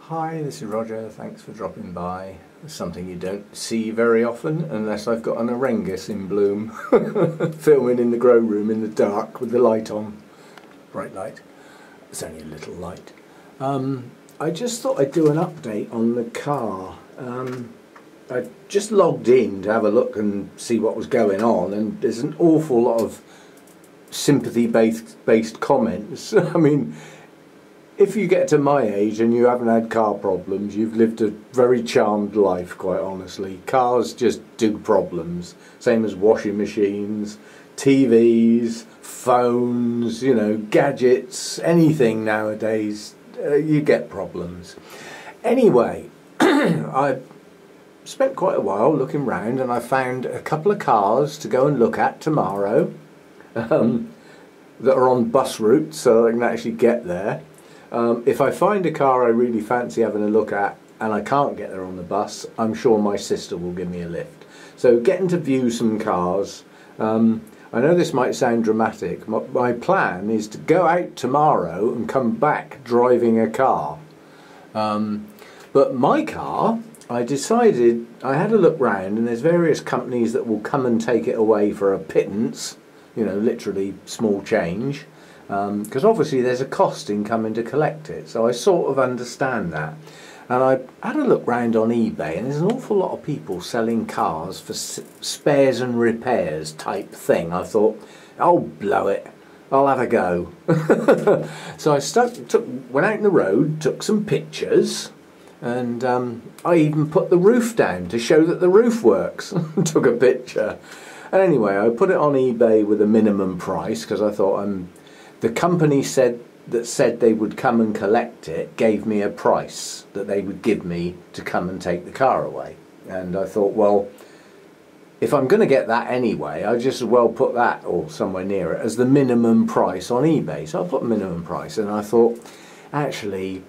Hi, this is Roger. Thanks for dropping by. It's something you don't see very often unless I've got an orangus in bloom. Filming in the grow room in the dark with the light on. Bright light. It's only a little light. I just thought I'd do an update on the car. I just logged in to have a look and see what was going on, and there's an awful lot of sympathy-based comments. I mean, if you get to my age and you haven't had car problems, you've lived a very charmed life, quite honestly. Cars just do problems. Same as washing machines, TVs, phones, you know, gadgets, anything nowadays, you get problems. Anyway, I spent quite a while looking round and I found a couple of cars to go and look at tomorrow that are on bus routes so I can actually get there. If I find a car I really fancy having a look at and I can't get there on the bus, I'm sure my sister will give me a lift. So getting to view some cars. I know this might sound dramatic. My plan is to go out tomorrow and come back driving a car. But my car, I decided, I had a look round and there's various companies that will come and take it away for a pittance, you know, literally small change. Because obviously there's a cost in coming to collect it, so I sort of understand that. And I had a look round on eBay and there's an awful lot of people selling cars for spares and repairs type thing. I thought, oh blow it, I'll have a go. So I went out in the road, took some pictures, and I even put the roof down to show that the roof works. Took a picture. And anyway, I put it on eBay with a minimum price because I thought the company that said they would come and collect it gave me a price that they would give me to come and take the car away. And I thought, well, if I'm going to get that anyway, I just as well put that, or somewhere near it, as the minimum price on eBay. So I put minimum price, and I thought, actually,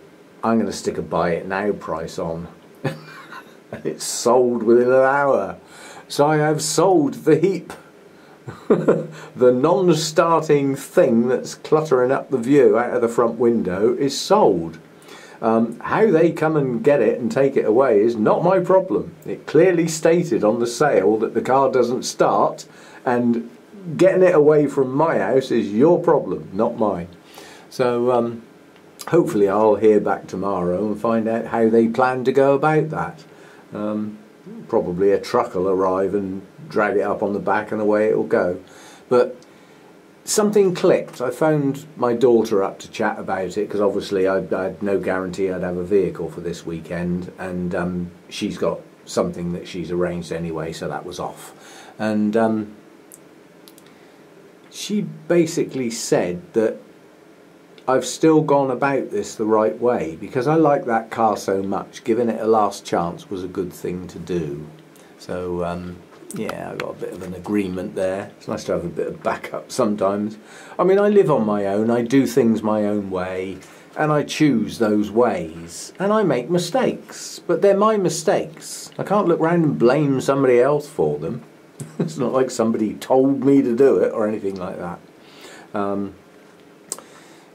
I'm going to stick a buy it now price on. And it's sold within an hour. So I have sold the heap. The non-starting thing that's cluttering up the view out of the front window is sold. How they come and get it and take it away is not my problem. It clearly stated on the sale that the car doesn't start, and getting it away from my house is your problem, not mine. So hopefully I'll hear back tomorrow and find out how they plan to go about that. Probably a truck will arrive and drag it up on the back and away it will go. But something clicked. I phoned my daughter up to chat about it because obviously I had no guarantee I'd have a vehicle for this weekend, and she's got something that she's arranged anyway, so that was off. And she basically said that I've still gone about this the right way because I like that car so much. Giving it a last chance was a good thing to do. So yeah, I got a bit of an agreement there. It's nice to have a bit of backup sometimes. I mean, I live on my own, I do things my own way, and I choose those ways. And I make mistakes, but they're my mistakes. I can't look round and blame somebody else for them. It's not like somebody told me to do it or anything like that.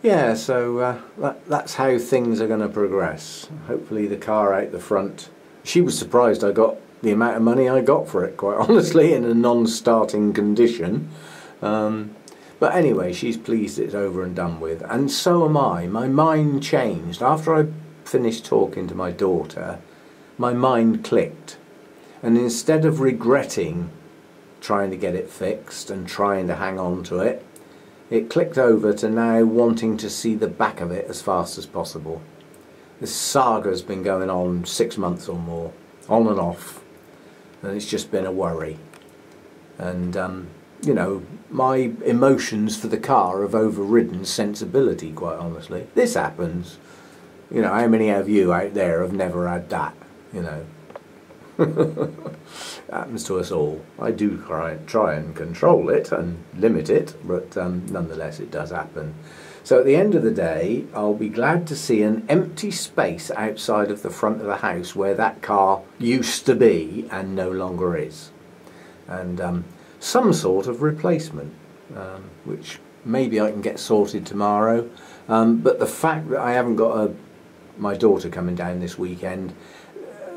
Yeah, so that's how things are going to progress. Hopefully the car out the front. She was surprised I got the amount of money I got for it, quite honestly, in a non-starting condition. But anyway, she's pleased it's over and done with. And so am I. My mind changed. After I finished talking to my daughter, my mind clicked. And instead of regretting trying to get it fixed and trying to hang on to it, it clicked over to now wanting to see the back of it as fast as possible. This saga's been going on 6 months or more, on and off, and it's just been a worry. And you know, my emotions for the car have overridden sensibility, quite honestly. This happens. You know, how many of you out there have never had that, you know? Happens to us all. I do try and control it and limit it, but nonetheless it does happen. So at the end of the day, I'll be glad to see an empty space outside of the front of the house where that car used to be and no longer is. And some sort of replacement, which maybe I can get sorted tomorrow. But the fact that I haven't got a my daughter coming down this weekend.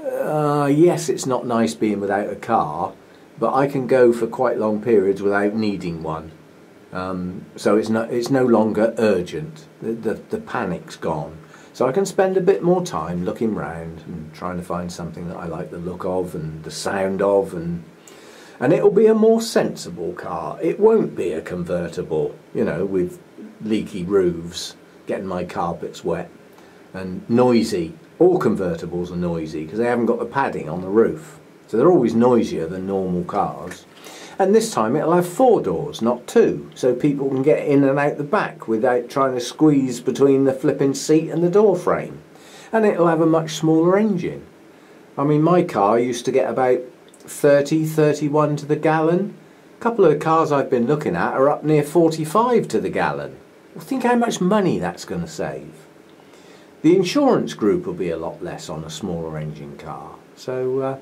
Yes, it's not nice being without a car, but I can go for quite long periods without needing one. So it's no longer urgent. The panic's gone. So I can spend a bit more time looking round and trying to find something that I like the look of and the sound of, and it'll be a more sensible car. It won't be a convertible, you know, with leaky roofs, getting my carpets wet, and noisy. All convertibles are noisy because they haven't got the padding on the roof. So they're always noisier than normal cars. And this time it'll have 4 doors, not 2, so people can get in and out the back without trying to squeeze between the flipping seat and the door frame. And it'll have a much smaller engine. I mean, my car used to get about 30, 31 to the gallon. A couple of the cars I've been looking at are up near 45 to the gallon. Well, think how much money that's going to save. The insurance group will be a lot less on a smaller engine car. So,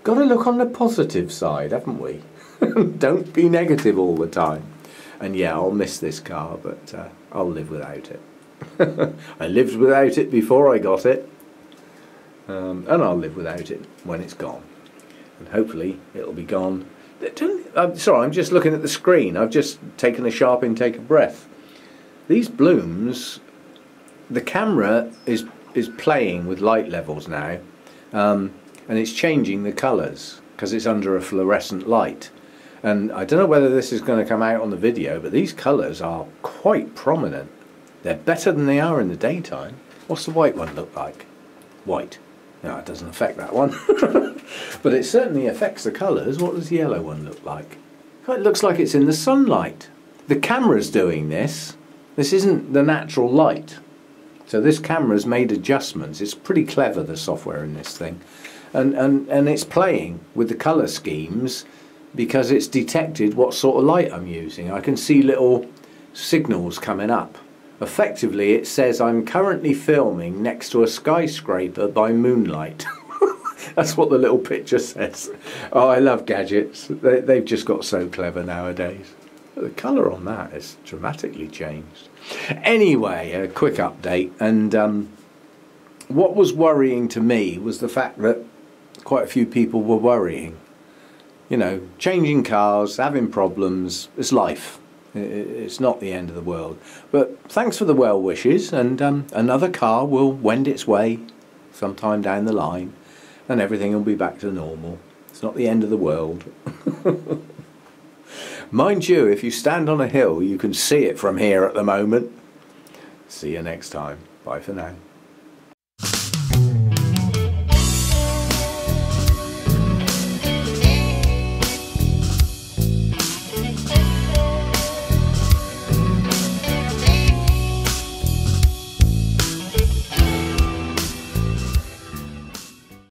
got to look on the positive side, haven't we? Don't be negative all the time. And yeah, I'll miss this car, but I'll live without it. I lived without it before I got it, and I'll live without it when it's gone. And hopefully it'll be gone. Sorry, I'm just looking at the screen. I've just taken a sharp intake of breath. These blooms, the camera is playing with light levels now. And it's changing the colours because it's under a fluorescent light, and I don't know whether this is going to come out on the video, but these colours are quite prominent. They're better than they are in the daytime. What's the white one look like? White. No, it doesn't affect that one. But it certainly affects the colours. What does the yellow one look like? It looks like it's in the sunlight. The camera's doing this. This isn't the natural light. So this camera's made adjustments. It's pretty clever, the software in this thing. And it's playing with the colour schemes because it's detected what sort of light I'm using. I can see little signals coming up. Effectively, it says I'm currently filming next to a skyscraper by moonlight. That's what the little picture says. Oh, I love gadgets. They've just got so clever nowadays. The colour on that has dramatically changed. Anyway, a quick update. And what was worrying to me was the fact that quite a few people were worrying. You know, changing cars, having problems, it's life. It's not the end of the world. But thanks for the well wishes, and another car will wend its way sometime down the line, and everything will be back to normal. It's not the end of the world. Mind you, if you stand on a hill, you can see it from here at the moment. See you next time. Bye for now.